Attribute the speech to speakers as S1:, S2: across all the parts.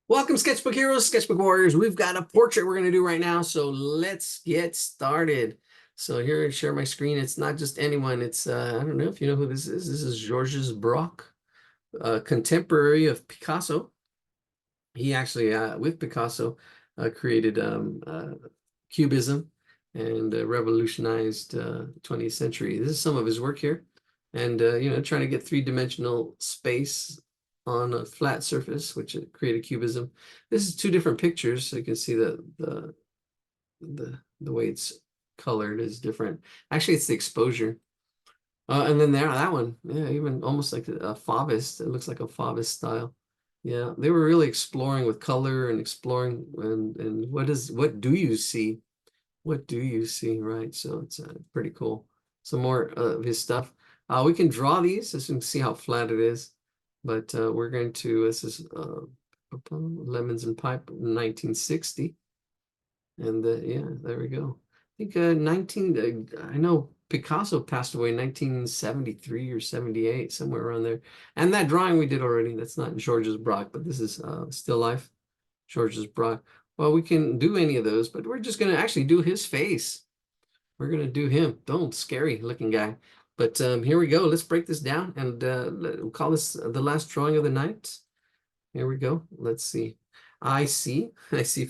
S1: Welcome, Sketchbook Heroes, Sketchbook Warriors. We've got a portrait we're going to do right now, so let's get started. So here, I share my screen. It's not just anyone. It's, I don't know if you know who this is. This is Georges Braque, a contemporary of Picasso. He actually, with Picasso, created Cubism and revolutionized 20th century. This is some of his work here. And, trying to get three-dimensional space on a flat surface, which created Cubism. This is two different pictures, so you can see the way it's colored is different. Actually, it's the exposure. And then that one, yeah, even almost like a Fauvist. It looks like a Fauvist style. Yeah, they were really exploring with color and exploring and what do you see? What do you see? Right. So it's pretty cool. Some more of his stuff. We can draw these so you can see how flat it is. But we're going to, this is Lemons and Pipe 1960. And yeah, there we go. I think I know Picasso passed away in 1973 or 78, somewhere around there. And that drawing we did already, that's not Georges Braque, but this is Still Life, Georges Braque. Well, we can do any of those, but we're just going to actually do his face. We're going to do him. Don't scary looking guy. But here we go. Let's break this down and we'll call this the last drawing of the night. Here we go. Let's see. I see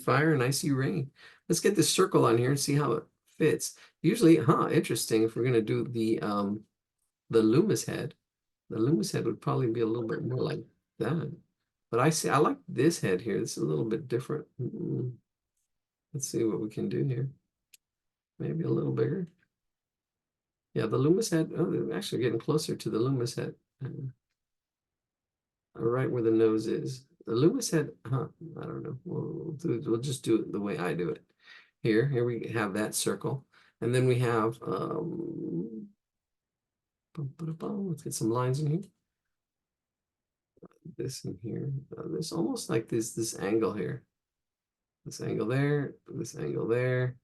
S1: fire and I see rain. Let's get this circle on here and see how it fits. Usually, interesting. If we're gonna do the Loomis head, the Loomis head would probably be a little bit more like that. But I like this head here. This is a little bit different. Let's see what we can do here. Maybe a little bigger. Yeah, the Loomis head. Oh, they're actually getting closer to the Loomis head. Right where the nose is. The Loomis head, I don't know. We'll just do it the way I do it. Here we have that circle. And then we have, let's get some lines in here. This in here. There's almost like this angle here. This angle there, this angle there.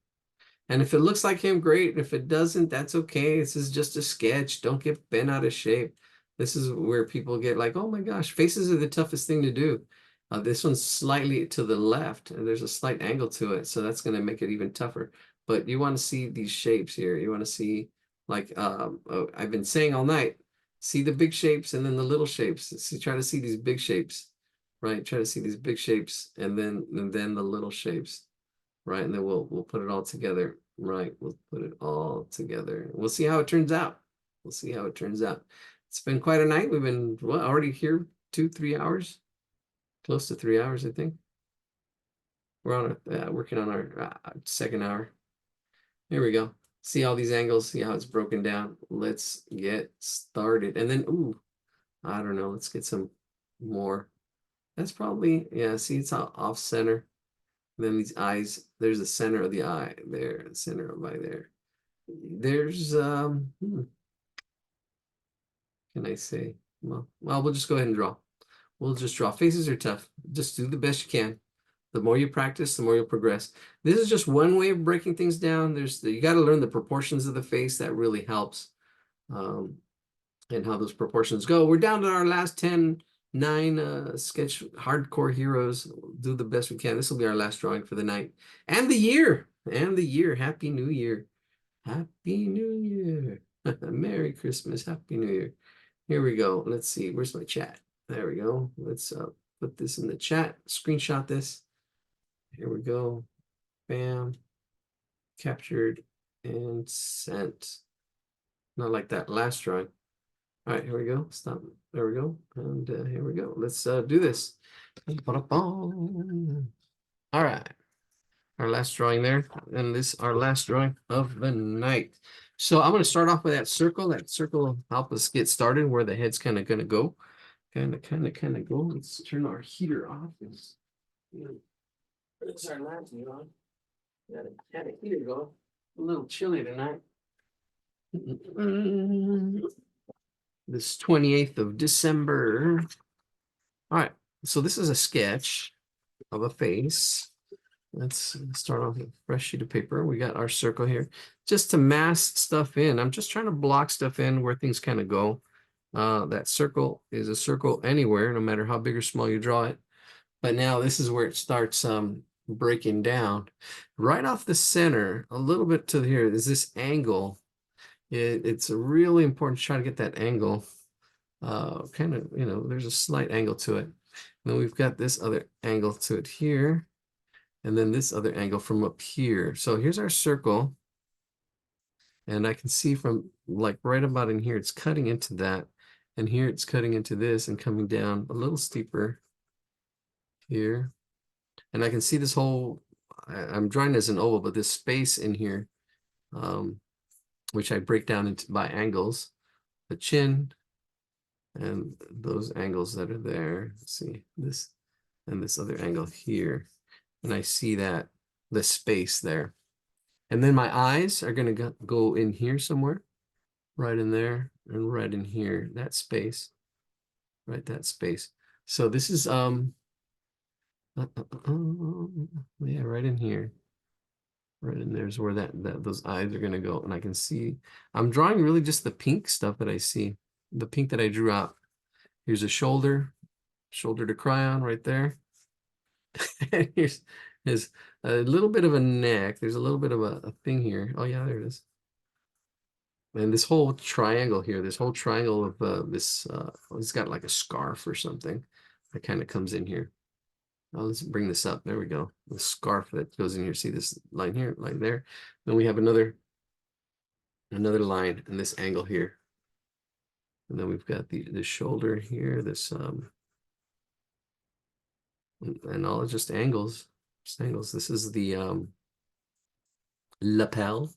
S1: And if it looks like him, great. If it doesn't, that's okay. This is just a sketch. Don't get bent out of shape. This is where people get like, oh my gosh, faces are the toughest thing to do. This one's slightly to the left, and there's a slight angle to it, so that's going to make it even tougher. But you want to see these shapes here. You want to see, like, I've been saying all night, see the big shapes and then the little shapes. See, try to see these big shapes, right? Try to see these big shapes and then the little shapes, right? And then we'll put it all together, right? We'll put it all together. We'll see how it turns out. We'll see how it turns out. It's been quite a night. We've been already here 2-3 hours, close to 3 hours, I think. We're on working on our second hour. Here we go. See all these angles, see how it's broken down. Let's get started. And then, ooh, I don't know. Let's get some more. That's probably, yeah, see, it's off center. And then these eyes, there's the center of the eye there, center of eye there. There's, can I say? Well, we'll just go ahead and draw. We'll just draw. Faces are tough. Just do the best you can. The more you practice, the more you'll progress. This is just one way of breaking things down. You got to learn the proportions of the face. That really helps. And how those proportions go. We're down to our last 9 sketch hardcore heroes. We'll do the best we can. This will be our last drawing for the night and the year. Happy New Year. Happy New Year. Merry Christmas. Happy New Year. Here we go. Let's see. Where's my chat? There we go. Let's put this in the chat. Screenshot this. Here we go. Bam. Captured and sent. Not like that last drawing. All right, here we go. Stop. There we go. And here we go. Let's do this. All right. Our last drawing there. And this our last drawing of the night. So I'm going to start off with that circle. That circle will help us get started where the head's kind of going to go. Kind of go. Let's turn our heater off. It's our lantern on. Had a heater going. A little chilly tonight. This 28th of December. All right, so this is a sketch of a face. Let's start off with a fresh sheet of paper. We got our circle here just to mask stuff in. I'm just trying to block stuff in where things kind of go. That circle is a circle anywhere, no matter how big or small you draw it. But now this is where it starts breaking down. Right off the center, a little bit to here, is this angle. It's really important to try to get that angle. Kind of, there's a slight angle to it. And then we've got this other angle to it here, and then this other angle from up here. So here's our circle. And I can see from like right about in here, it's cutting into that. And here it's cutting into this and coming down a little steeper here. And I can see this whole, I'm drawing as an oval, but this space in here, which I break down into by angles, the chin and those angles that are there. Let's see this and this other angle here. And I see that the space there. And then my eyes are going to go in here somewhere, right in there and right in here, that space, right, that space. So this is, yeah, right in here. Right in there's where those eyes are going to go. And I can see, I'm drawing really just the pink stuff that I see, the pink that I drew out. Here's a shoulder to cry on right there. And here's a little bit of a neck. There's a little bit of a thing here. Oh yeah, there it is. And this whole triangle here, this whole triangle of it's got like a scarf or something that kind of comes in here. Let's bring this up. There we go. The scarf that goes in here. See this line here, line there. Then we have another line and this angle here. And then we've got the shoulder here, this and all just angles. Just angles. This is the lapel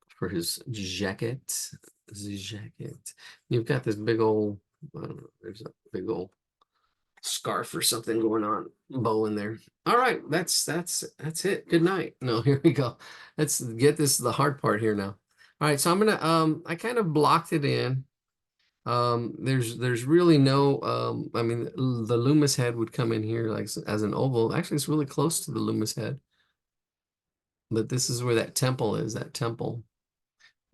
S1: for his jacket. The jacket. You've got this big old, I don't know, there's a big old scarf or something going on, bow in there. All right, that's it. Good night. No, here we go. Let's get the hard part here now. All right, so I'm gonna I kind of blocked it in. There's really no I mean the Loomis head would come in here like as an oval. Actually, it's really close to the Loomis head. But this is where that temple is, that temple.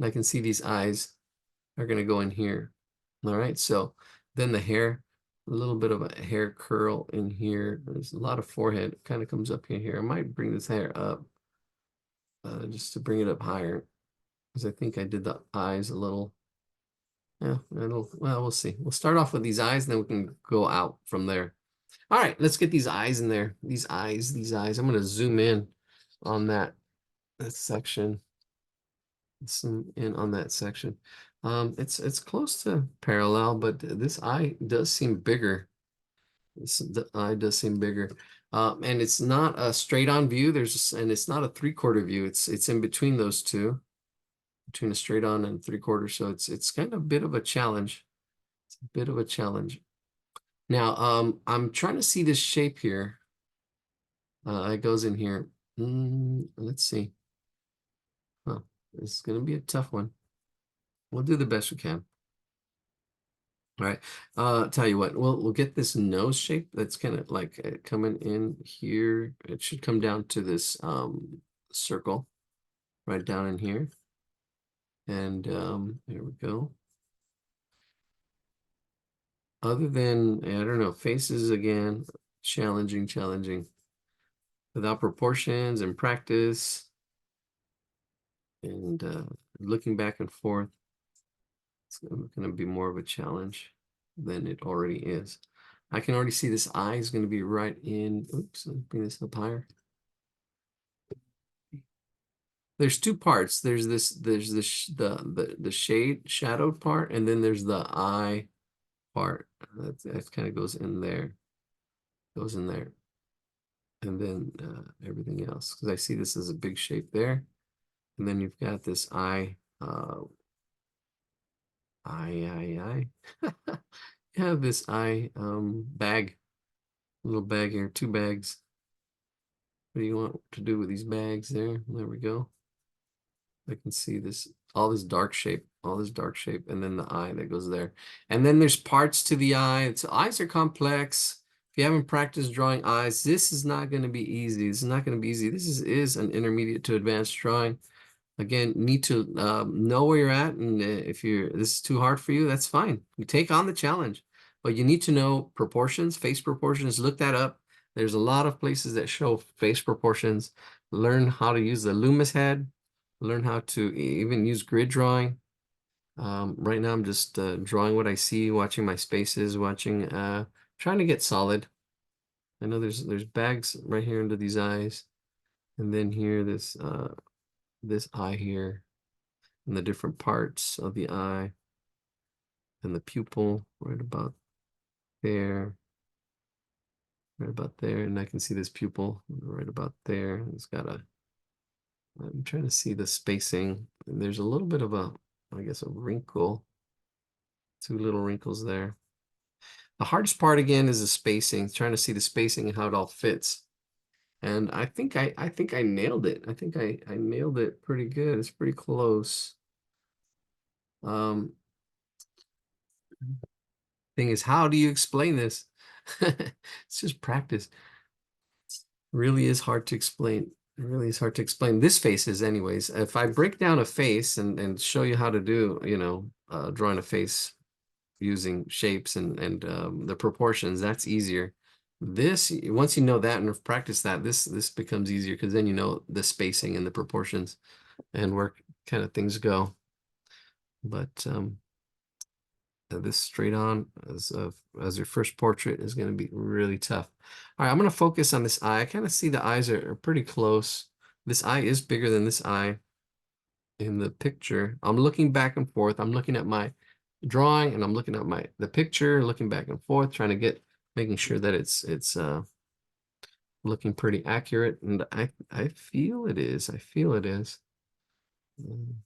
S1: And I can see these eyes are gonna go in here. All right, so then the hair, a little bit of a hair curl in here. There's a lot of forehead, kind of comes up in here. I might bring this hair up just to bring it up higher because I think I did the eyes a little. Yeah, well, we'll see. We'll start off with these eyes and then we can go out from there. All right, let's get these eyes in there. These eyes. I'm going to zoom in on that section. Zoom in on that section. It's close to parallel, but this eye does seem bigger. The eye does seem bigger. And it's not a straight on view. And it's not a 3/4 view. It's in between those two, between a straight on and 3/4. So it's kind of a bit of a challenge. It's a bit of a challenge. Now, I'm trying to see this shape here. It goes in here. Let's see. Huh, this is gonna be a tough one. We'll do the best we can. All right. Tell you what, we'll get this nose shape that's kind of like coming in here. It should come down to this circle right down in here. And there we go. Other than, I don't know, faces again, challenging. Without proportions and practice and looking back and forth, it's going to be more of a challenge than it already is. I can already see this eye is going to be right in, oops, let me bring this up higher. There's two parts. There's the shadowed part, and then there's the eye part. That kind of goes in there. Goes in there. And then everything else. Because I see this as a big shape there. And then you've got this eye. You have this eye bag. A little bag here. Two bags. What do you want to do with these bags there? There we go. I can see this, all this dark shape, and then the eye that goes there. And then there's parts to the eye. So eyes are complex. If you haven't practiced drawing eyes, this is not going to be easy. This is not going to be easy. This is an intermediate to advanced drawing. Again, need to know where you're at. And if this is too hard for you, that's fine. You take on the challenge. but you need to know proportions, face proportions. Look that up. There's a lot of places that show face proportions. Learn how to use the Loomis head. Learn how to even use grid drawing. Right now I'm just drawing what I see, watching my spaces, watching, trying to get solid. I know there's bags right here under these eyes, and then here this eye here, and the different parts of the eye, and the pupil right about there, right about there, and I can see this pupil right about there. It's got a, I'm trying to see the spacing, and there's a little bit of a, I guess, a wrinkle, two little wrinkles there. The hardest part again is the spacing, trying to see the spacing and how it all fits. And I think I nailed it. I nailed it pretty good. It's pretty close. Um, thing is, how do you explain this? It's just practice. Really is hard to explain. It really is hard to explain. This face is anyways. If I break down a face and show you how to do, drawing a face using shapes and the proportions, that's easier. This, once you know that and have practiced that, this becomes easier because then you know the spacing and the proportions and where kind of things go. But this straight on as your first portrait is going to be really tough. All right, I'm going to focus on this eye. I kind of see the eyes are pretty close. This eye is bigger than this eye in the picture. I'm looking back and forth. I'm looking at my drawing and I'm looking at the picture, looking back and forth, trying to making sure that it's looking pretty accurate. And I feel it is. I feel it is. And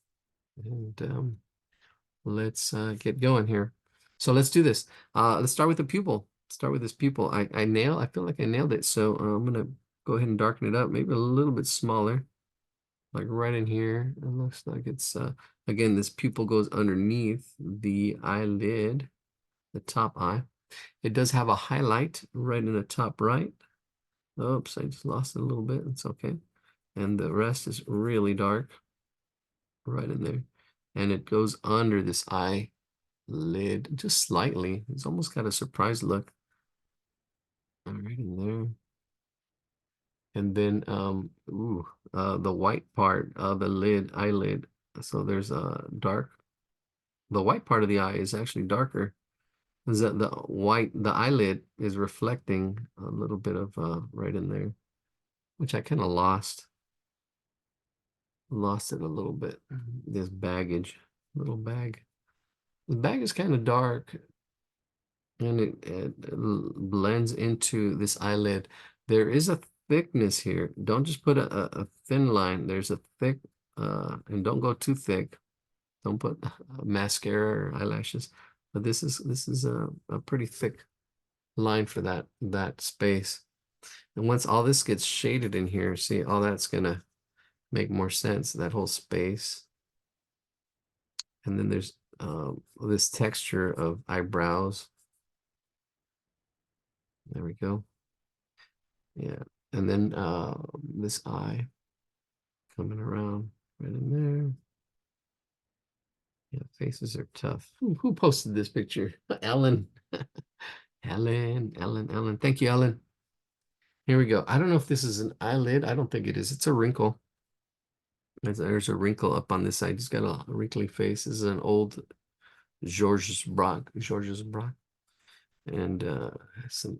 S1: let's get going here. So let's do this. Let's start with the pupil. Start with this pupil. I feel like I nailed it. So I'm gonna go ahead and darken it up, maybe a little bit smaller, like right in here. It looks like it's again, this pupil goes underneath the eyelid, the top eye. It does have a highlight right in the top right. Oops, I just lost it a little bit. It's okay. And the rest is really dark right in there. And it goes under this eye lid just slightly. It's almost got a surprise look. Right in there. And then the white part of the eyelid. So there's a the white part of the eye is actually darker. Is that the eyelid is reflecting a little bit of right in there, which I kind of lost it a little bit. This baggage, little bag. The bag is kind of dark and it blends into this eyelid. There is a thickness here. Don't just put a thin line. There's a thick, and don't go too thick. Don't put mascara or eyelashes. But this is a pretty thick line for that space. And once all this gets shaded in here, see, all that's gonna make more sense, that whole space. And then there's this texture of eyebrows. There we go. Yeah. And then this eye coming around right in there. Yeah, faces are tough. Who posted this picture? Ellen. Ellen. Thank you, Ellen. Here we go. I don't know if this is an eyelid. I don't think it is. It's a wrinkle. There's a wrinkle up on this side. He's got a wrinkly face. This is an old Georges Braque. And some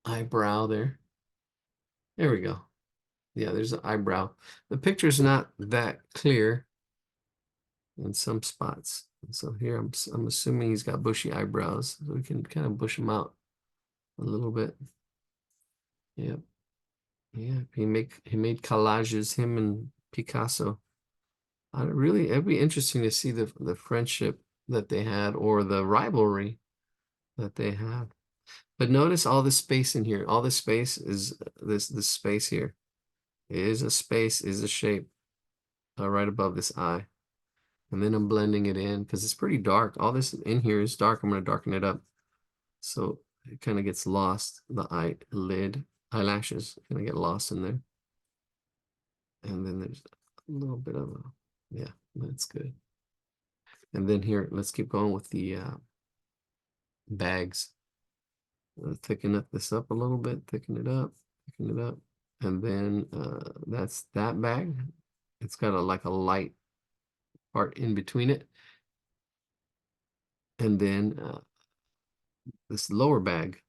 S1: eyebrow there. There we go. Yeah, there's an eyebrow. The picture's not that clear in some spots. And so here I'm assuming he's got bushy eyebrows. So we can kind of bush them out a little bit. Yep. Yeah, he made collages, him and Picasso. It'd be interesting to see the friendship that they had or the rivalry that they had. But notice all this space in here. All this space is this space here is a space, is a shape right above this eye. And then I'm blending it in because it's pretty dark. All this in here is dark. I'm going to darken it up. So it kind of gets lost. The eyelashes kind of get lost in there. And then there's a little bit of yeah, that's good. And then here, let's keep going with the bags. Thicken this up a little bit, thicken it up, thicken it up. And then that's that bag. It's got a like a light part in between it. And then this lower bag,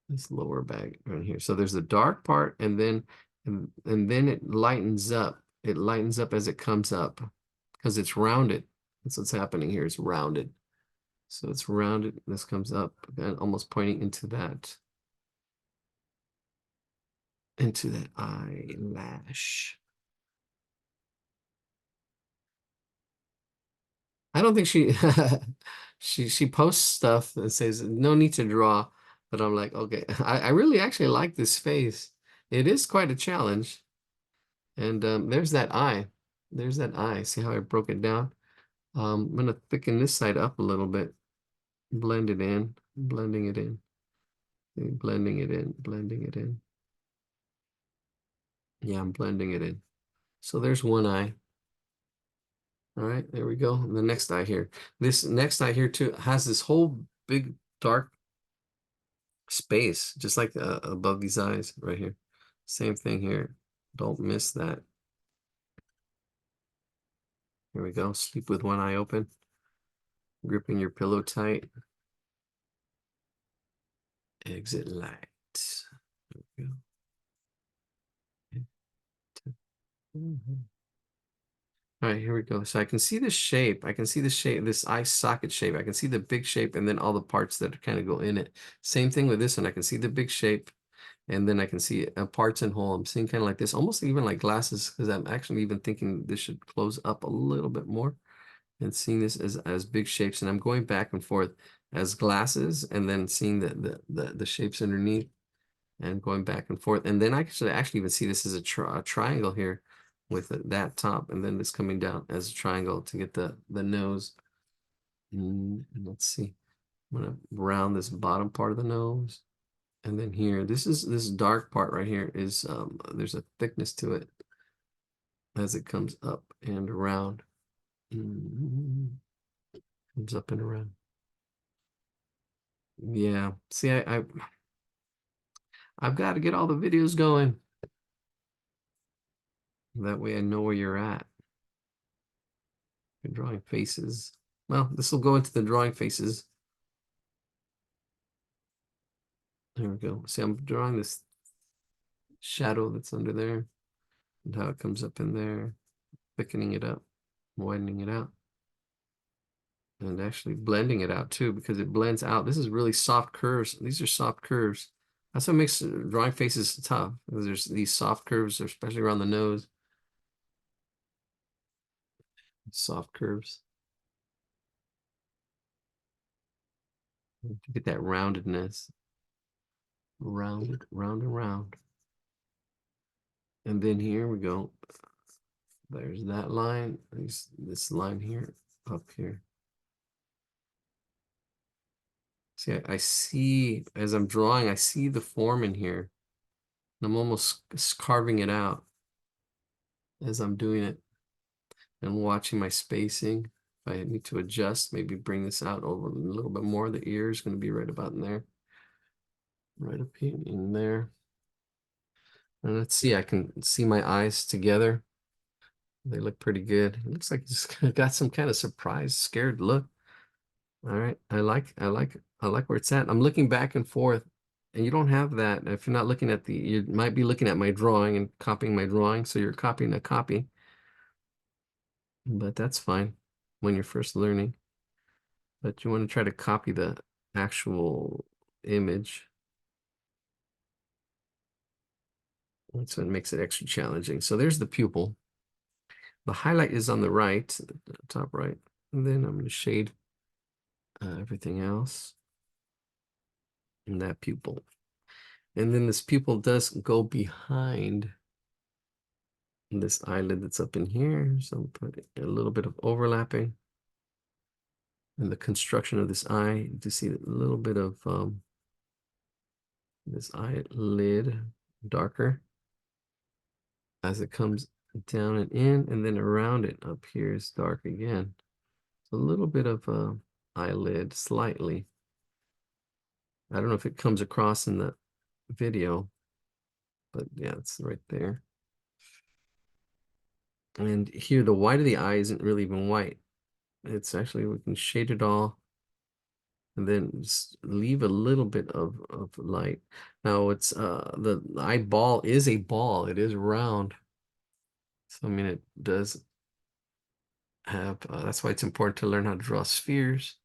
S1: this lower bag right here. So there's the dark part, and then it lightens up. It lightens up as it comes up because it's rounded. That's what's happening here. It's rounded. So it's rounded. This comes up and almost pointing into that eyelash. I don't think she she posts stuff that says no need to draw, but I'm like, okay, I really actually like this face. It is quite a challenge. And there's that eye. There's that eye. See how I broke it down? I'm gonna thicken this side up a little bit, blend it in, blending it in, blending it in, blending it in. Yeah, I'm blending it in. So there's one eye. All right, there we go. And the next eye here. This next eye here too has this whole big dark space, just like above these eyes right here. Same thing here. Don't miss that. Here we go. Sleep with one eye open, gripping your pillow tight. Exit light. There we go. All right, here we go. So I can see the shape. I can see the shape, this eye socket shape. I can see the big shape and then all the parts that kind of go in it. Same thing with this one. I can see the big shape and then I can see parts and whole. I'm seeing kind of like this, almost even like glasses, because I'm actually even thinking this should close up a little bit more and seeing this as big shapes. And I'm going back and forth as glasses and then seeing the shapes underneath and going back and forth. And then I should actually even see this as a triangle here with that top, and then this coming down as a triangle to get the nose. And let's see, I'm gonna round this bottom part of the nose. And then here, this dark part right here is there's a thickness to it as it comes up and around. Comes up and around. Yeah. See, I've got to get all the videos going. That way I know where you're at. You're drawing faces. Well, this will go into the drawing faces. There we go. See, I'm drawing this shadow that's under there and how it comes up in there, thickening it up, widening it out, and actually blending it out too, because it blends out. This is really soft curves. These are soft curves. That's what makes drawing faces tough, because there's these soft curves, especially around the nose. Soft curves. To get that roundedness. Rounded, round and round. And then here we go. There's that line. There's this line here, up here. See, I see, as I'm drawing, I see the form in here. I'm almost carving it out as I'm doing it and watching my spacing. If I need to adjust, maybe bring this out over a little bit more. The ear is going to be right about in there. Right up here in there. And let's see, I can see my eyes together. They look pretty good. It looks like it's got some kind of surprised, scared look. All right, I like where it's at. I'm looking back and forth, and you don't have that. If you're not looking at you might be looking at my drawing and copying my drawing, so you're copying a copy. But that's fine when you're first learning. But you want to try to copy the actual image. That's what makes it extra challenging. So there's the pupil. The highlight is on the right, top right. And then I'm going to shade everything else in that pupil. And then this pupil does go behind this eyelid that's up in here. So I'm putting a little bit of overlapping. And the construction of this eye, to see a little bit of this eyelid darker as it comes down and in, and then around it up here is dark again. A little bit of a eyelid, slightly. I don't know if it comes across in the video, but yeah, it's right there. And here, the white of the eye isn't really even white. It's actually, we can shade it all and then just leave a little bit of light. Now it's the eyeball is a ball. It is round. So I mean it does have that's why it's important to learn how to draw spheres.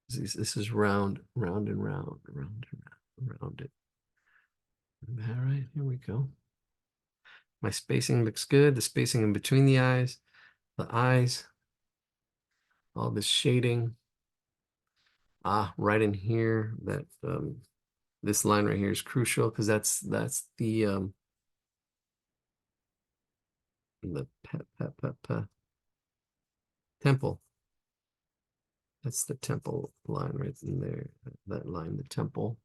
S1: This is round, round and round, round and round, round it. All right, here we go. My spacing looks good. The spacing in between the eyes, all this shading. Right in here, that this line right here is crucial because that's the temple. That's the temple line right in there. That line, the temple.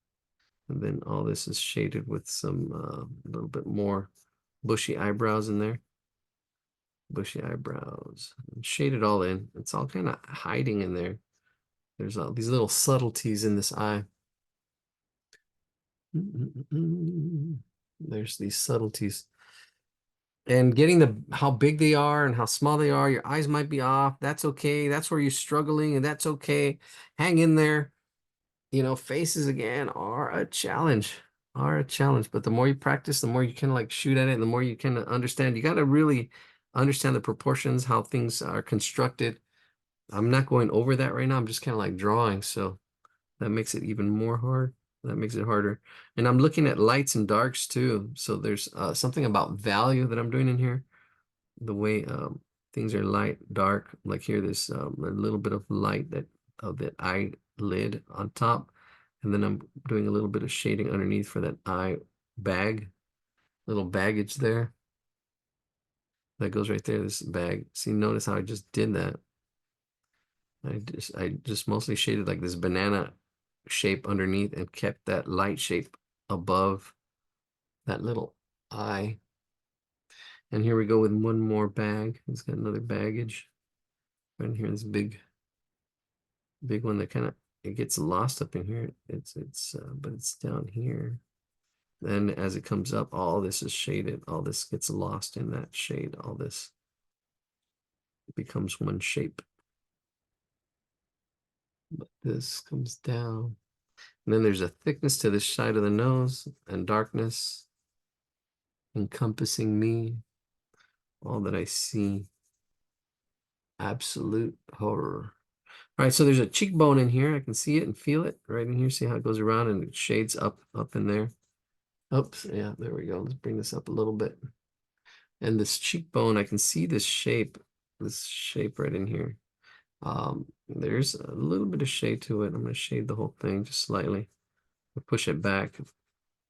S1: And then all this is shaded with some a little bit more bushy eyebrows in there. Bushy eyebrows. Shade it all in. It's all kind of hiding in there. There's all these little subtleties in this eye. There's these subtleties. And getting how big they are and how small they are, your eyes might be off. That's okay. That's where you're struggling, and that's okay. Hang in there. You know, faces again are a challenge, But the more you practice, the more you can like shoot at it, and the more you can understand. You got to really understand the proportions, how things are constructed. I'm not going over that right now. I'm just kind of like drawing. So that makes it even more hard. That makes it harder. And I'm looking at lights and darks too. So there's something about value that I'm doing in here. The way things are light, dark. Like here, there's a little bit of light of that eyelid on top. And then I'm doing a little bit of shading underneath for that eye bag, little baggage there. That goes right there, this bag. See, notice how I just did that. I just mostly shaded like this banana shape underneath and kept that light shape above that little eye. And here we go with one more bag. It's got another baggage right in here. This big one that kind of it gets lost up in here. But it's down here. Then as it comes up, all this is shaded. All this gets lost in that shade. All this becomes one shape. But this comes down. And then there's a thickness to this side of the nose and darkness encompassing me. All that I see. Absolute horror. All right, so there's a cheekbone in here. I can see it and feel it right in here. See how it goes around and it shades up in there. Oops, yeah, there we go. Let's bring this up a little bit. And this cheekbone, I can see this shape right in here. There's a little bit of shade to it. I'm going to shade the whole thing just slightly. I'll push it back.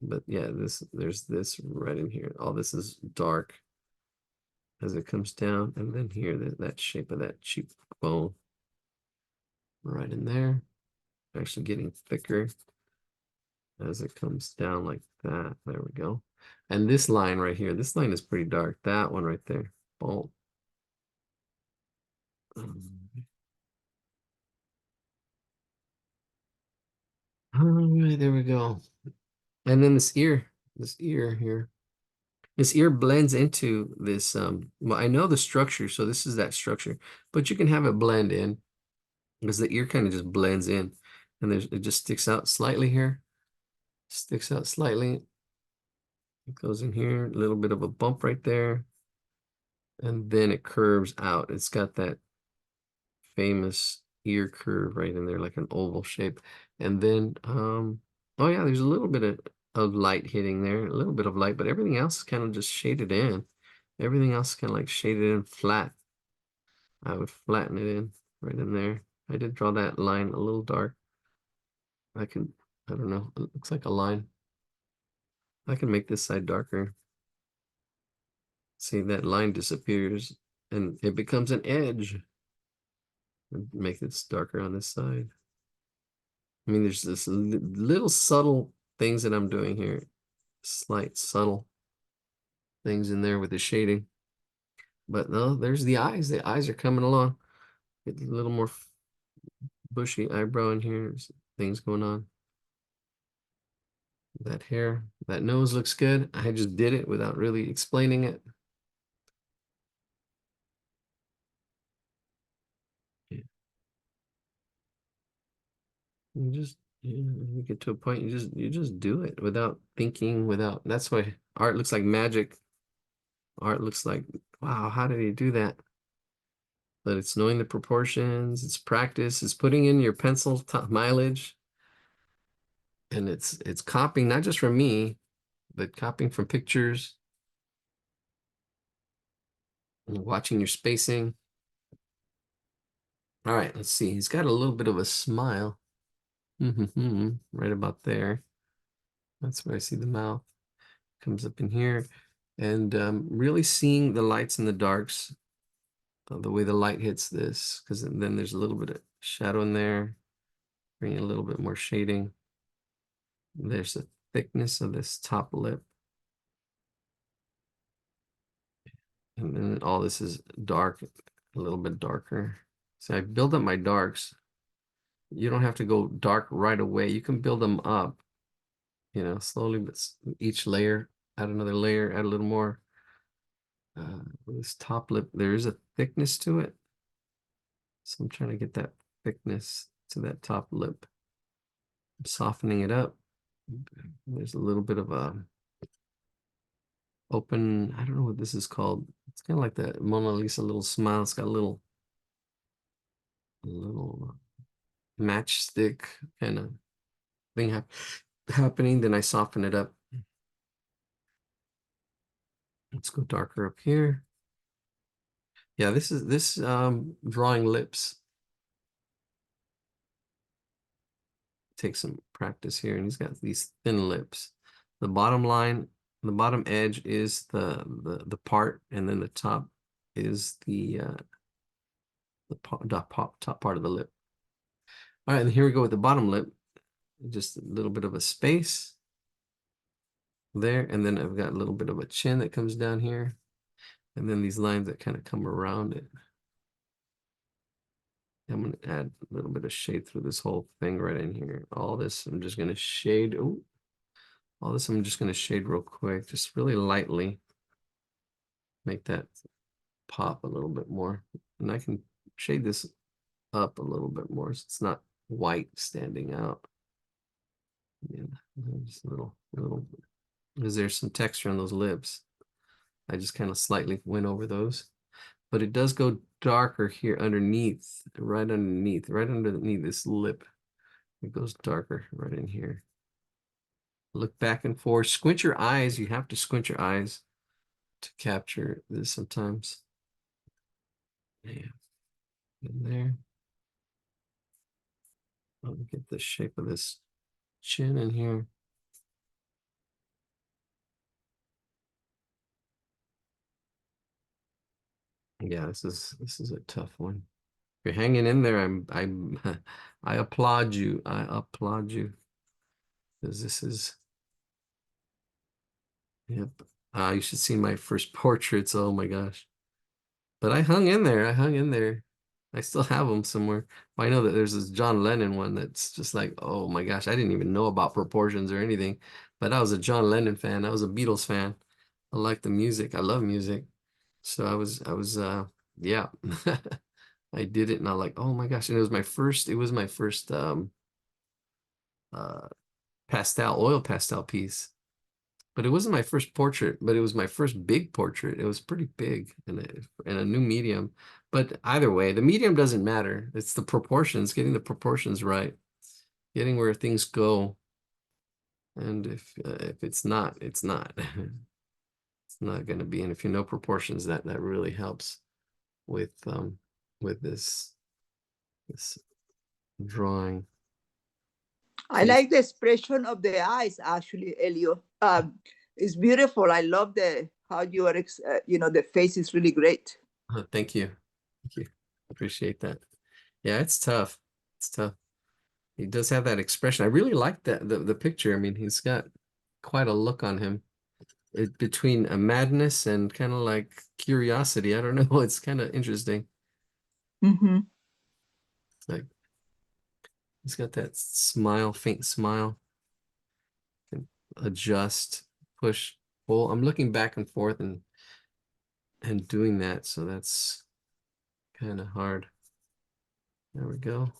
S1: But yeah, there's this right in here. All this is dark as it comes down. And then here, that shape of that cheekbone right in there. Actually getting thicker as it comes down like that. There we go. And this line right here, this line is pretty dark. That one right there. Boom. All right, there we go. And then this ear here. This ear blends into this. Well, I know the structure, so this is that structure, but you can have it blend in because the ear kind of just blends in. And it just sticks out slightly here. Sticks out slightly. It goes in here, a little bit of a bump right there. And then it curves out. It's got that famous ear curve right in there, like an oval shape. And then, oh yeah, there's a little bit of light hitting there, a little bit of light, but everything else is kind of just shaded in. Everything else kind of like shaded in flat. I would flatten it in right in there. I did draw that line a little dark. I don't know, it looks like a line. I can make this side darker. See, that line disappears and it becomes an edge. Make this darker on this side. I mean, there's this little subtle things that I'm doing here. Slight subtle things in there with the shading. But no, there's the eyes. The eyes are coming along. Get a little more bushy eyebrow in here. There's things going on. That hair, that nose looks good. I just did it without really explaining it. Yeah. You get to a point, you just do it without thinking, without, that's why art looks like magic. Art looks like, wow, how did he do that? But it's knowing the proportions, it's practice, it's putting in your pencil mileage, and it's copying not just from me, but copying from pictures and watching your spacing. All right, let's see. He's got a little bit of a smile. Right about there. That's where I see the mouth. Comes up in here. And really seeing the lights and the darks, the way the light hits this, because then there's a little bit of shadow in there, bringing a little bit more shading. There's the thickness of this top lip. And then all this is dark, a little bit darker. So I build up my darks. You don't have to go dark right away. You can build them up, slowly, but each layer, add another layer, add a little more. This top lip, there is a thickness to it. So I'm trying to get that thickness to that top lip. I'm softening it up. There's a little bit of a open, I don't know what this is called. It's kind of like the Mona Lisa little smile. It's got a little matchstick kind of thing happening. Then I soften it up. Let's go darker up here. Yeah, this drawing lips takes some practice here, and he's got these thin lips. The bottom line, the bottom edge is the part, and then the top is the top part of the lip. All right, and here we go with the bottom lip. Just a little bit of a space there, and then I've got a little bit of a chin that comes down here, and then these lines that kind of come around it. I'm going to add a little bit of shade through this whole thing right in here. All this, I'm just going to shade. Oh, all this, I'm just going to shade real quick, just really lightly. Make that pop a little bit more. And I can shade this up a little bit more so it's not white standing out. Yeah, just a little, because there's some texture on those lips. I just kind of slightly went over those. But it does go darker here underneath, right underneath this lip. It goes darker right in here. Look back and forth. Squint your eyes. You have to squint your eyes to capture this sometimes. Yeah, in there. Let me get the shape of this chin in here. Yeah, this is a tough one. If you're hanging in there, I applaud you. I applaud you. Because this is, yep. You should see my first portraits. Oh my gosh. But I hung in there. I hung in there. I still have them somewhere. I know that there's this John Lennon one that's just like, oh my gosh, I didn't even know about proportions or anything. But I was a John Lennon fan. I was a Beatles fan. I like the music. I love music. So I was yeah. I did it and I like, oh my gosh. And it was my first uh oil pastel piece. But it wasn't my first portrait, but it was my first big portrait. It was pretty big in a new medium. But either way, the medium doesn't matter. It's the proportions, getting the proportions right, getting where things go. And if it's not, it's not. It's not going to be. And if you know proportions, that really helps with this drawing.
S2: I like the expression of the eyes, actually, Elio. It's beautiful. I love the how you are, the face is really great.
S1: Thank you. Thank you. Appreciate that. Yeah, it's tough. It's tough. He does have that expression. I really like that the picture. I mean, he's got quite a look on him. between a madness and kind of like curiosity. I don't know. It's kind of interesting.
S2: Mm-hmm.
S1: Like he's got that smile, faint smile. Can adjust, push, pull. I'm looking back and forth and doing that, so that's kind of hard. There we go.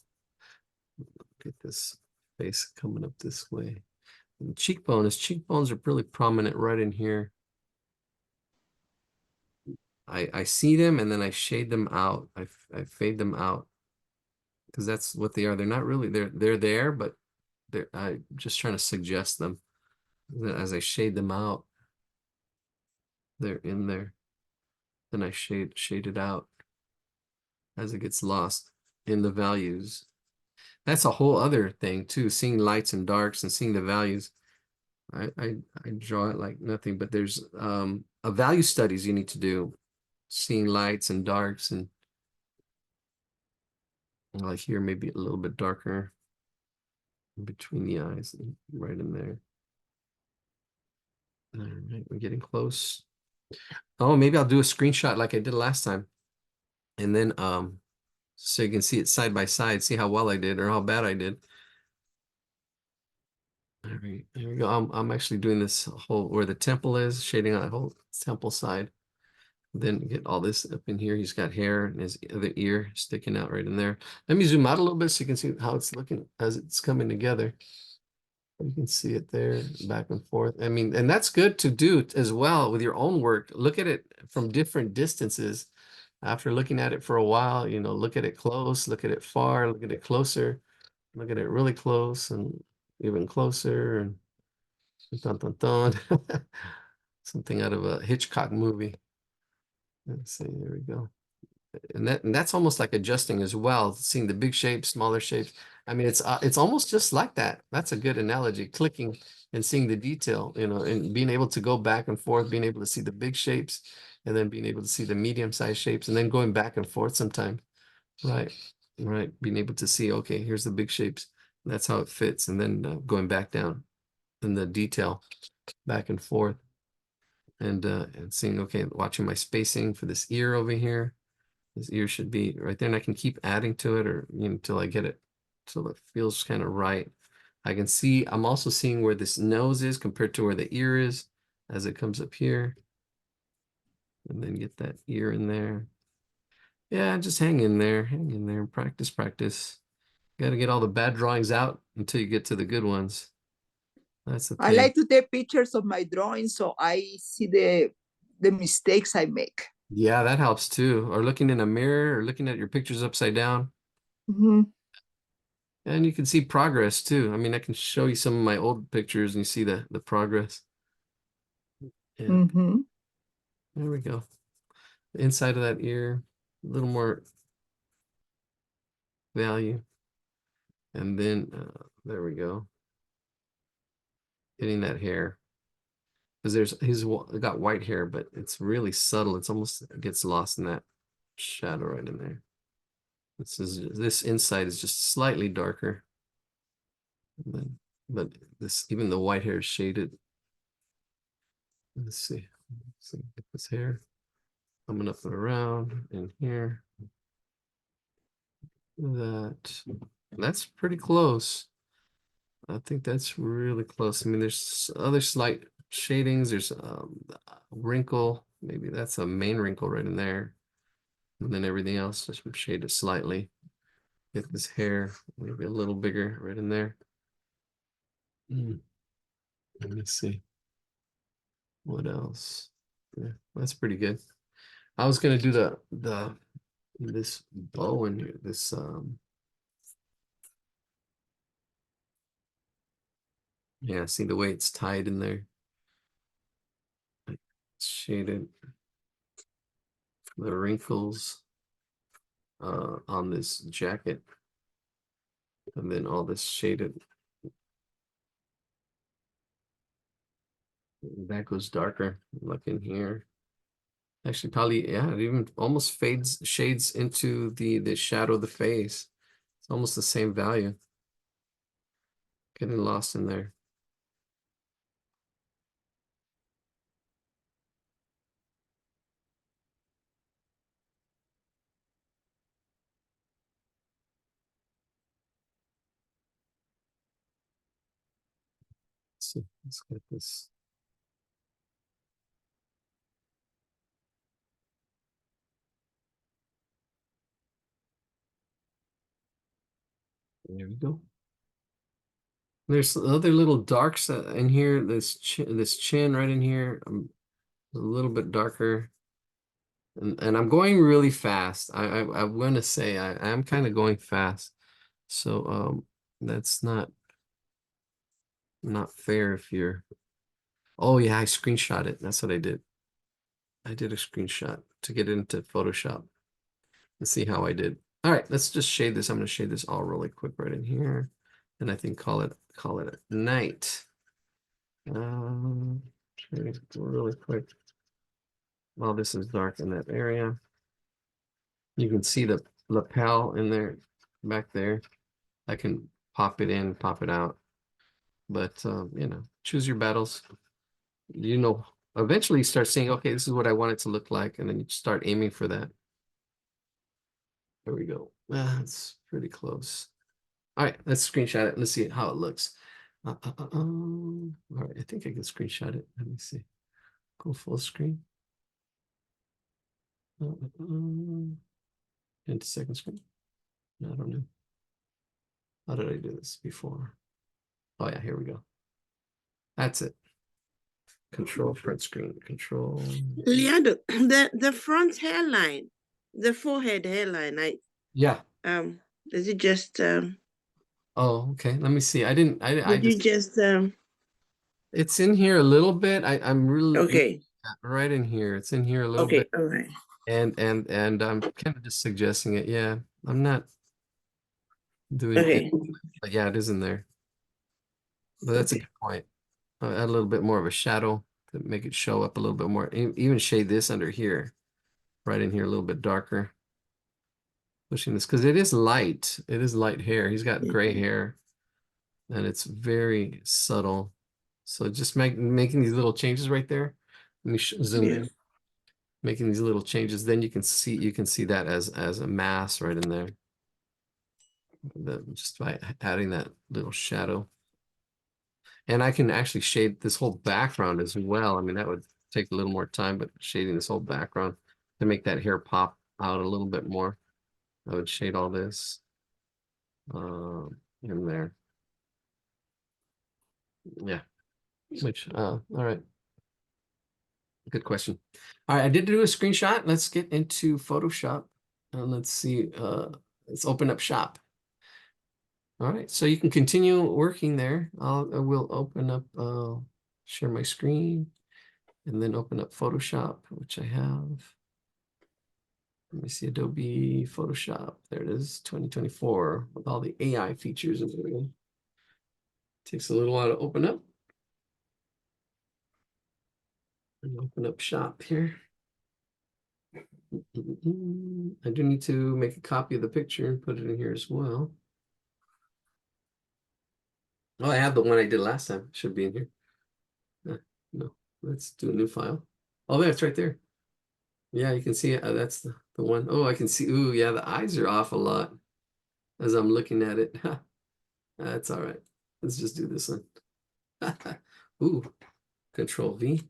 S1: Get this face coming up this way. And his cheekbones are really prominent right in here. I see them and then I shade them out. I fade them out because that's what they are. They're not really they're there, but I just trying to suggest them. As I shade them out, they're in there. Then I shade it out as it gets lost in the values. That's a whole other thing too, seeing lights and darks and seeing the values. I draw it like nothing, but there's a value studies you need to do, seeing lights and darks and like here maybe a little bit darker between the eyes, right in there. All right, we're getting close. Oh, maybe I'll do a screenshot like I did last time. And then so you can see it side by side, see how well I did or how bad I did. All right, there we go. I'm actually doing this whole where the temple is, shading out the whole temple side. Then get all this up in here. He's got hair and his other ear sticking out right in there. Let me zoom out a little bit so you can see how it's looking as it's coming together. You can see it there, back and forth. I mean, and that's good to do as well with your own work. Look at it from different distances. After looking at it for a while, look at it close, look at it far, look at it closer, look at it really close and even closer and dun dun dun. Something out of a Hitchcock movie. Let's see, there we go. And that's almost like adjusting as well, seeing the big shapes, smaller shapes. I mean, it's almost just like that. That's a good analogy, clicking and seeing the detail, and being able to go back and forth, being able to see the big shapes, and then being able to see the medium-sized shapes, and then going back and forth sometimes. Right, right. Being able to see, okay, here's the big shapes. That's how it fits, and then going back down in the detail, back and forth, and seeing, okay, watching my spacing for this ear over here. This ear should be right there, and I can keep adding to it or until I get it so it feels kind of right. I can see, I'm also seeing where this nose is compared to where the ear is as it comes up here. And then get that ear in there. Yeah, just hang in there, practice, practice. Got to get all the bad drawings out until you get to the good ones. That's the
S2: I
S1: thing.
S2: like to take pictures of my drawings so I see the mistakes I make.
S1: Yeah, that helps too. Or looking in a mirror or looking at your pictures upside down.
S2: Mm-hmm.
S1: And you can see progress too. I mean, I can show you some of my old pictures and you see the progress. Yeah,
S2: Mm-hmm.
S1: there we go. The inside of that ear, a little more value. And then there we go. Getting that hair. Because he's got white hair, but it's really subtle. It's almost it gets lost in that shadow right in there. This inside is just slightly darker. But this even the white hair is shaded. Let's see. Get this hair coming up and around in here. That's pretty close. I think that's really close. I mean, there's other slight shadings. There's a wrinkle. Maybe that's a main wrinkle right in there. And then everything else just shaded slightly. Get this hair maybe a little bigger right in there. Let me see. What else? Yeah, that's pretty good. I was gonna do the this bow in here, this yeah, see the way it's tied in there. Shaded the wrinkles on this jacket. And then all this shaded that goes darker. Look in here. Actually, probably, yeah, it even almost shades into the shadow of the face. It's almost the same value. Getting lost in there. see. Let's get this. There we go. There's other little darks in here. This chin right in here. I'm a little bit darker. And I'm going really fast. I'm going to say I'm kind of going fast. So that's not fair if you're. Oh yeah, I screenshot it. That's what I did. I did a screenshot to get into Photoshop. Let's see how I did. All right, let's just shade this. I'm going to shade this all really quick right in here. And I think call it night. Shade it really quick. While this is dark in that area. You can see the lapel in there, back there. I can pop it in, pop it out. But, choose your battles. Eventually you start saying, okay, this is what I want it to look like. And then you start aiming for that. There we go. That's pretty close. All right, let's screenshot it. Let's see how it looks. All right, I think I can screenshot it. Let me see. Go full screen. Into second screen. I don't know. How did I do this before? Oh yeah, here we go. That's it. Control print screen. Control.
S3: Leandro, the front hairline, the forehead hairline,
S1: Yeah.
S3: does it just
S1: Oh, okay. Let me see. I
S3: did you just
S1: it's in here a little bit. I'm really
S3: okay.
S1: right in here. It's in here a little
S3: Okay,
S1: bit.
S3: all right.
S1: And I'm kind of just suggesting it. Yeah. I'm not doing it,
S3: Okay.
S1: but yeah, it is in there. But that's a
S3: Okay.
S1: good point. I'll add a little bit more of a shadow to make it show up a little bit more. Even shade this under here, right in here, a little bit darker. Pushing this because it is light. It is light hair. He's got gray hair, and it's very subtle. So just making these little changes right there. Let me zoom
S3: Yeah.
S1: in. Making these little changes, then you can see that as a mass right in there. Just by adding that little shadow. And I can actually shade this whole background as well. I mean, that would take a little more time, but shading this whole background to make that hair pop out a little bit more. I would shade all this in there. Yeah. All right. Good question. All right, I did do a screenshot. Let's get into Photoshop and let's see. Let's open up shop. All right, so you can continue working there. I will open up, share my screen and then open up Photoshop, which I have. Let me see Adobe Photoshop. There it is, 2024 with all the AI features and everything. Takes a little while to open up. And open up shop here. I do need to make a copy of the picture and put it in here as well. Oh, I have the one I did last time. Should be in here. No, let's do a new file. Oh, there, it's right there. Yeah, you can see it. That's the one. Oh, I can see. Ooh, yeah, the eyes are off a lot as I'm looking at it. That's all right. Let's just do this one. Ooh, Control V.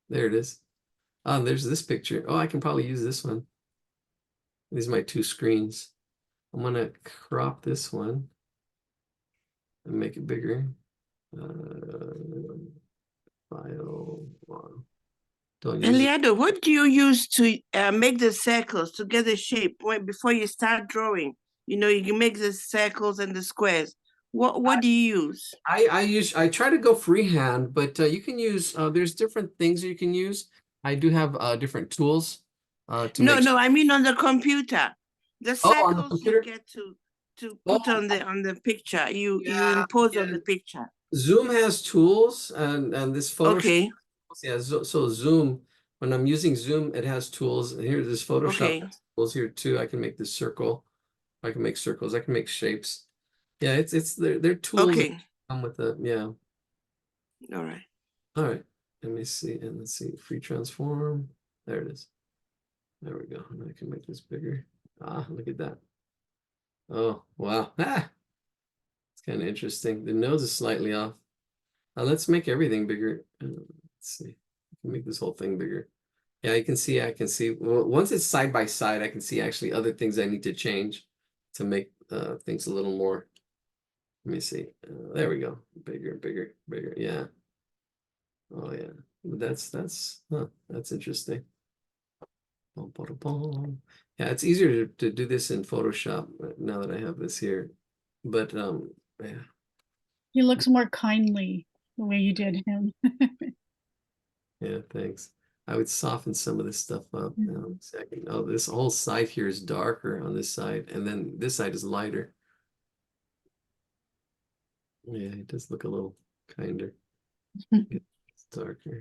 S1: There it is. Oh, there's this picture. Oh, I can probably use this one. These are my two screens. I'm gonna crop this one and make it bigger. File. Don't use it.
S3: Eliado, what do you use to make the circles to get the shape before you start drawing? You can make the circles and the squares. What do you use?
S1: I try to go freehand, but you can use there's different things you can use. I do have different tools to
S3: No,
S1: make.
S3: no, I mean on the computer. The
S1: Oh, on the
S3: circles you
S1: computer.
S3: get to
S1: Oh,
S3: put on the picture. You
S1: yeah,
S3: impose on
S1: yeah.
S3: the picture.
S1: Zoom has tools, and this Photoshop.
S3: Okay,
S1: Yeah, so Zoom. When I'm using Zoom, it has tools. And here, this Photoshop
S3: okay,
S1: has tools here too. I can make this circle. I can make circles. I can make shapes. Yeah, it's they're tools that
S3: okay.
S1: come with it. Yeah.
S3: All right.
S1: All right. Let me see. And let's see. Free transform. There it is. There we go. And I can make this bigger. Ah, look at that. Oh, wow. Ah, it's kind of interesting. The nose is slightly off. Let's make everything bigger. Let's see. Make this whole thing bigger. Yeah, I can see. Well, once it's side by side, I can see actually other things I need to change to make things a little more. Let me see. There we go. Bigger, bigger, bigger. Yeah. Oh yeah. That's interesting. Bum, bada, bum. Yeah, it's easier to do this in Photoshop now that I have this here. But yeah.
S4: He looks more kindly the way you did him.
S1: Yeah, thanks. I would soften some of this stuff up.
S4: Mhm.
S1: Second. Oh, this whole side here is darker on this side, and then this side is lighter. Yeah, it does look a little kinder. It's darker.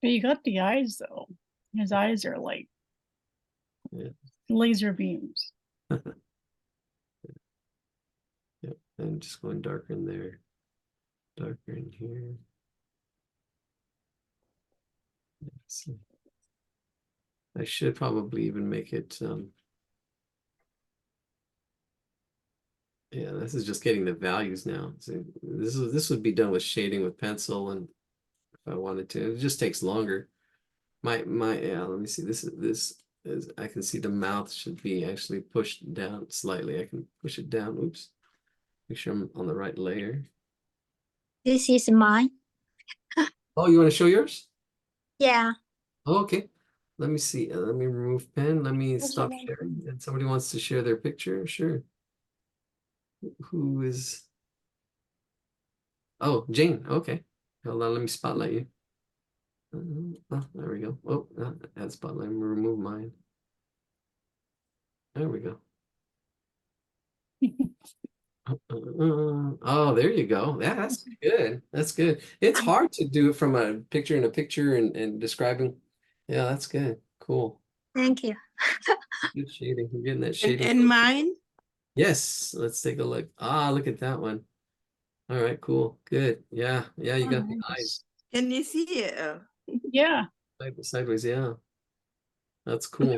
S4: But you got the eyes though. His eyes are like
S1: Yeah.
S4: laser beams.
S1: Yep. And just going darker in there, darker in here. Let's see. I should probably even make it yeah, this is just getting the values now. See, this would be done with shading with pencil, and if I wanted to. It just takes longer. Yeah, let me see. This is I can see the mouth should be actually pushed down slightly. I can push it down. Oops. Make sure I'm on the right layer.
S5: This is mine.
S1: Oh, you want to show yours?
S5: Yeah.
S1: Oh, okay. Let me see. Let me remove pen. Let me stop sharing. And somebody wants to share their picture? Sure. Who is? Oh, Jane. Okay. Hold on. Let me spotlight you. Oh, there we go. Oh, add spotlight. Let me remove mine. There we go. Oh, there you go. Yeah, that's good. That's good. It's hard to do it from a picture in a picture and describing. Yeah, that's good. Cool.
S5: Thank you.
S1: Good shading. You're getting that
S3: And,
S1: shading.
S3: and mine?
S1: Yes, let's take a look. Ah, look at that one. All right, cool. Good. Yeah, yeah, you
S4: Oh,
S1: got the
S4: nice.
S1: eyes
S3: Can you see it?
S4: Yeah.
S1: sideways. Yeah, that's cool.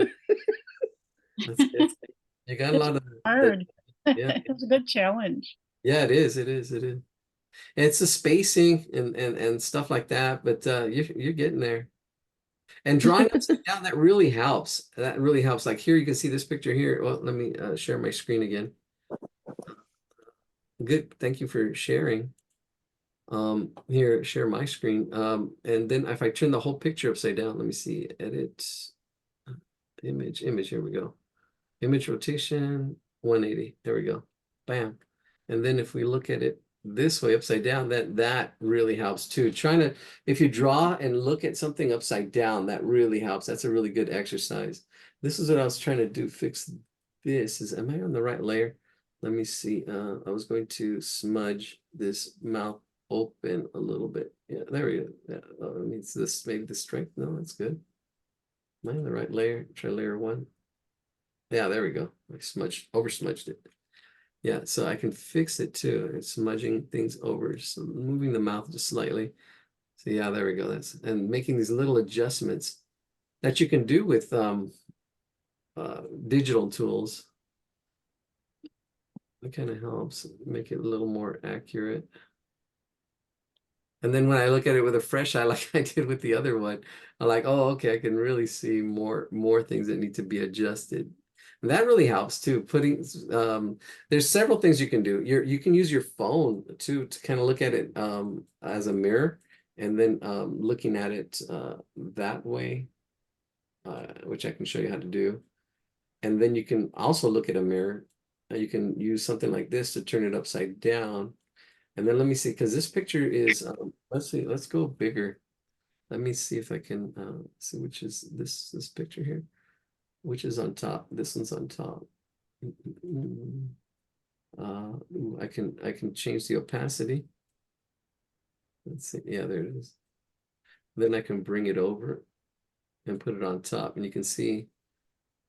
S1: That's good. You got a lot of
S4: Hard.
S1: yeah,
S4: It's a good challenge.
S1: yeah, it is. It is. It is. It's the spacing and stuff like that, but you're getting there. And drawing upside down, that really helps. That really helps. Like here, you can see this picture here. Well, let me share my screen again. Good. Thank you for sharing. Here, share my screen. And then if I turn the whole picture upside down, let me see, edit, image, here we go. Image rotation, 180. There we go. Bam. And then if we look at it this way upside down, that really helps too. If you draw and look at something upside down, that really helps. That's a really good exercise. This is what I was trying to do, fix this. Am I on the right layer? Let me see. I was going to smudge this mouth open a little bit. Yeah, there we go. Yeah, needs this, maybe the strength. No, that's good. Am I on the right layer? Try layer one. Yeah, there we go. I over smudged it. Yeah, so I can fix it too. It's smudging things over, so moving the mouth just slightly. So yeah, there we go. And making these little adjustments that you can do with digital tools. It kind of helps make it a little more accurate. And then when I look at it with a fresh eye, like I did with the other one, I'm like, oh, okay, I can really see more things that need to be adjusted. And that really helps too. There's several things you can do. You can use your phone too to kind of look at it as a mirror, and then looking at it that way, which I can show you how to do. And then you can also look at a mirror. You can use something like this to turn it upside down. And then let me see, because this picture is, let's see, let's go bigger. Let me see if I can see which is this picture here, which is on top. This one's on top. Ooh, I can change the opacity. Let's see. Yeah, there it is. Then I can bring it over and put it on top, and you can see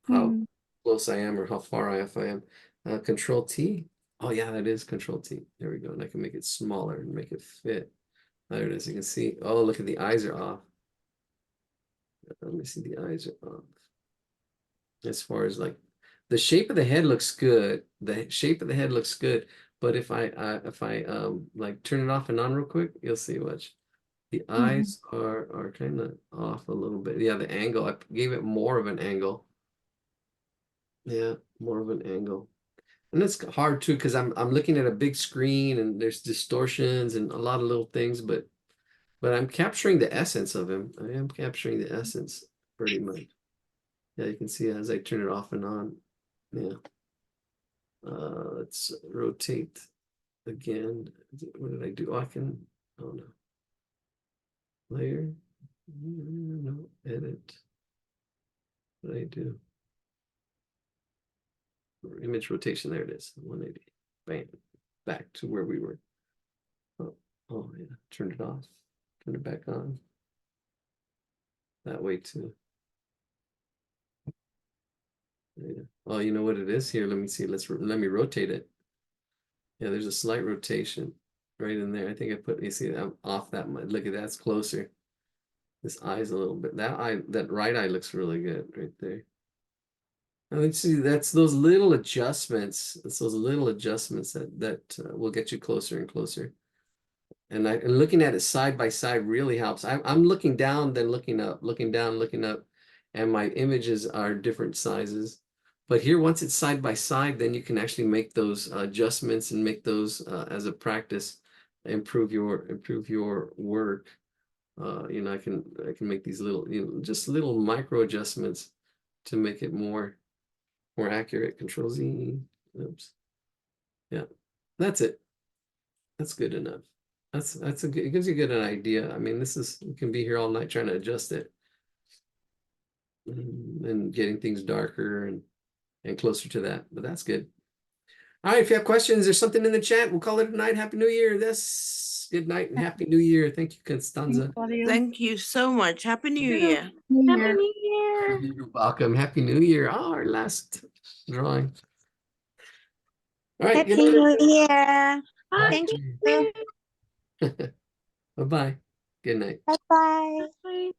S1: how close I am or how far off I am. Control T. Oh yeah, that is Control T. There we go. And I can make it smaller and make it fit. There it is. You can see. Oh, look at the eyes are off. Let me see. The eyes are off. As far as like the shape of the head looks good. The shape of the head looks good. But if I like turn it off and on real quick, you'll see. Watch. The eyes are kind of off a little bit. Yeah, the angle. I gave it more of an angle. Yeah, more of an angle. And it's hard too because I'm looking at a big screen and there's distortions and a lot of little things, but I'm capturing the essence of him. I am capturing the essence pretty much. Yeah, you can see as I turn it off and on. Yeah. Let's rotate again. What did I do? Oh, I can, oh no. Layer. No, edit. What did I do? Image rotation, there it is. 180. Bam. Back to where we were. Oh yeah, turned it off. Turn it back on. That way too. Yeah. Oh, you know what it is here? Let me see. Let me rotate it. Yeah, there's a slight rotation right in there. I think I put, you see, I'm off that much. Look at that, it's closer. This eye's a little bit, that right eye looks really good right there. And let's see, that's those little adjustments. It's those little adjustments that will get you closer and closer. And looking at it side by side really helps. I'm looking down, then looking up, looking down, looking up, and my images are different sizes. But here, once it's side by side, then you can actually make those adjustments and make those as a practice, improve your work. You know, I can make these little, you know, just little micro adjustments to make it more accurate. Control Z. Oops. Yeah, that's it. That's good enough. That's a good, it gives you a good idea. I mean, you can be here all night trying to adjust it and getting things darker and closer to that, but that's good. All right, if you have questions, there's something in the chat. We'll call it a night. Happy New Year. Good night and Happy New Year. Thank you, Constanza.
S3: Thank you so much. Happy New Year.
S5: Happy New Year.
S1: You're welcome. Happy New Year. Oh, our last drawing. All right.
S5: Happy New Year.
S1: Bye.
S5: Thank you.
S1: Bye-bye. Good night.
S5: Bye-bye.
S4: Bye.